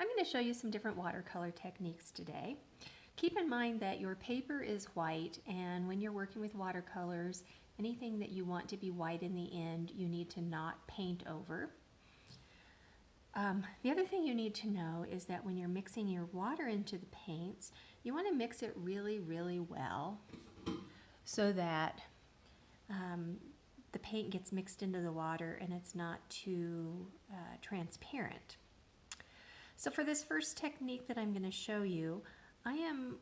I'm going to show you some different watercolor techniques today. Keep in mind that your paper is white, and when you're working with watercolors, anything that you want to be white in the end, you need to not paint over. The other thing you need to know is that when you're mixing your water into the paints, you want to mix it really, really well so that the paint gets mixed into the water and it's not too transparent. So for this first technique that I'm going to show you, I am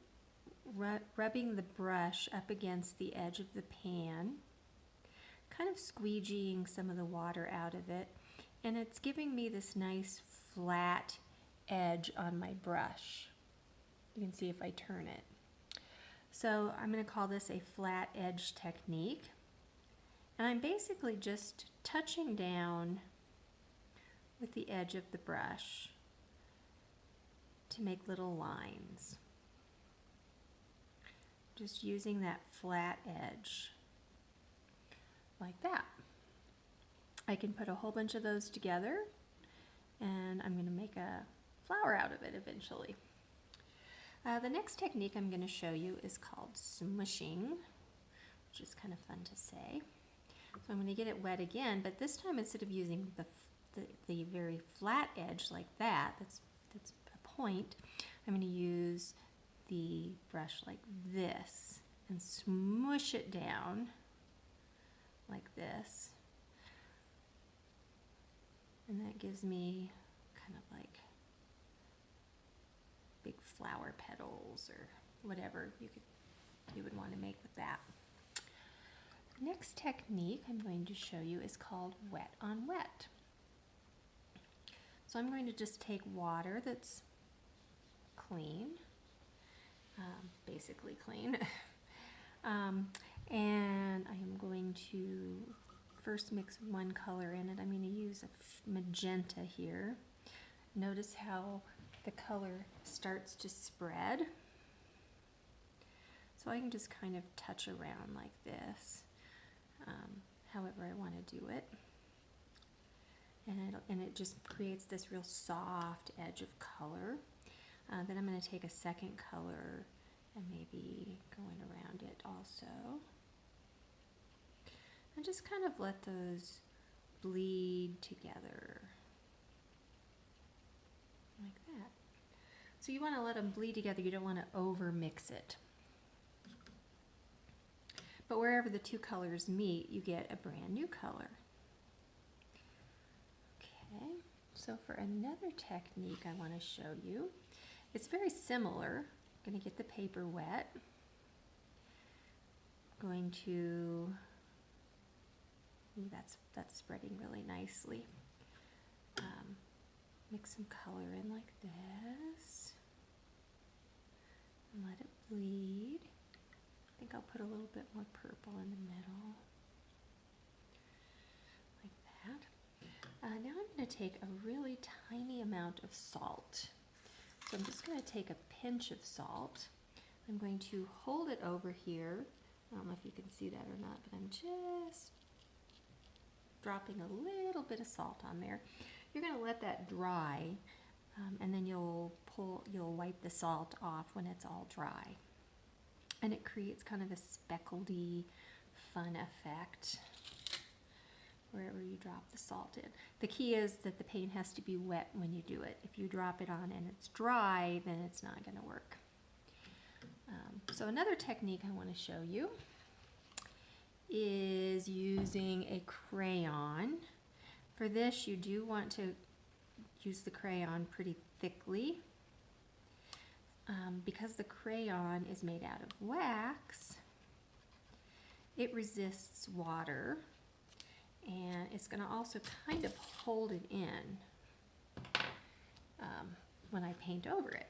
rubbing the brush up against the edge of the pan, kind of squeegeeing some of the water out of it, and it's giving me this nice flat edge on my brush. You can see if I turn it. So I'm going to call this a flat edge technique, and I'm basically just touching down with the edge of the brush to make little lines. Just using that flat edge like that. I can put a whole bunch of those together and I'm going to make a flower out of it eventually. The next technique I'm going to show you is called smushing, which is kind of fun to say. So I'm going to get it wet again, but this time instead of using the very flat edge like that, that's a point, I'm going to use the brush like this and smush it down like this. And that gives me kind of like big flower petals or whatever you would want to make with that. Next technique I'm going to show you is called wet on wet. So I'm going to just take water that's clean, basically clean, and I am going to first mix one color in it. I'm going to use a magenta here. Notice how the color starts to spread. So I can just kind of touch around like this, however I want to do it. And it just creates this real soft edge of color. Then I'm going to take a second color and maybe going around it also. And just kind of let those bleed together like that. So you want to let them bleed together, you don't want to over mix it. But wherever the two colors meet, you get a brand new color. Okay, so for another technique I want to show you, it's very similar. I'm going to get the paper wet. I'm going to, ooh, that's spreading really nicely. Mix some color in like this and let it bleed. I think I'll put a little bit more purple in the middle, like that. Now I'm going to take a really tiny amount of salt. So I'm just going to take a pinch of salt. I'm going to hold it over here. I don't know if you can see that or not, but I'm just dropping a little bit of salt on there. You're going to let that dry, and then you'll wipe the salt off when it's all dry. And it creates kind of a speckledy, fun effect wherever you drop the salt in. The key is that the paint has to be wet when you do it. If you drop it on and it's dry, then it's not going to work. So another technique I want to show you is using a crayon. For this, you do want to use the crayon pretty thickly. Because the crayon is made out of wax, it resists water, and it's going to also kind of hold it in when I paint over it.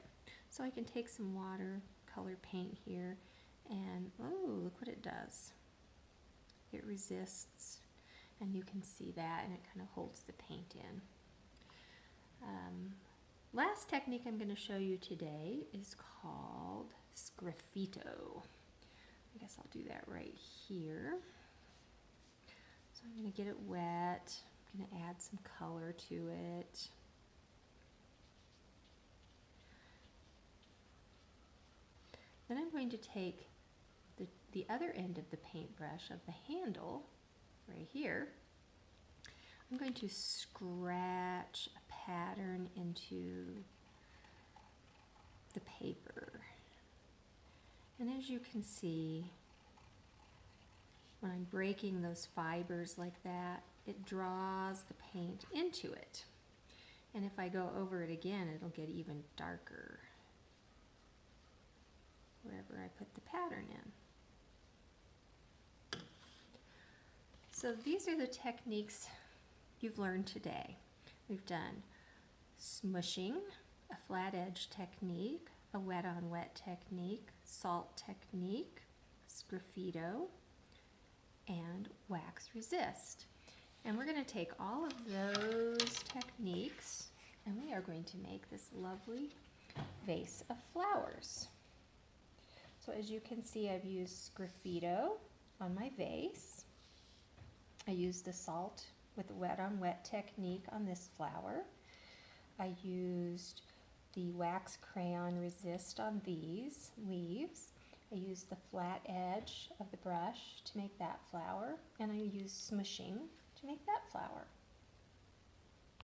So I can take some watercolor paint here, and oh, look what it does. It resists, and you can see that, and it kind of holds the paint in. Last technique I'm going to show you today is called sgraffito. I guess I'll do that right here. So I'm going to get it wet. I'm going to add some color to it. Then I'm going to take the other end of the paintbrush, of the handle, right here. I'm going to scratch a pattern into the paper. And as you can see, when I'm breaking those fibers like that, it draws the paint into it. And if I go over it again, it'll get even darker wherever I put the pattern in. So these are the techniques you've learned today. We've done smushing, a flat edge technique, a wet on wet technique, salt technique, sgraffito, and wax resist. And we're going to take all of those techniques and we are going to make this lovely vase of flowers. So as you can see, I've used sgraffito on my vase. I used the salt with the wet on wet technique on this flower. I used the wax crayon resist on these leaves. I used the flat edge of the brush to make that flower, and I used smushing to make that flower.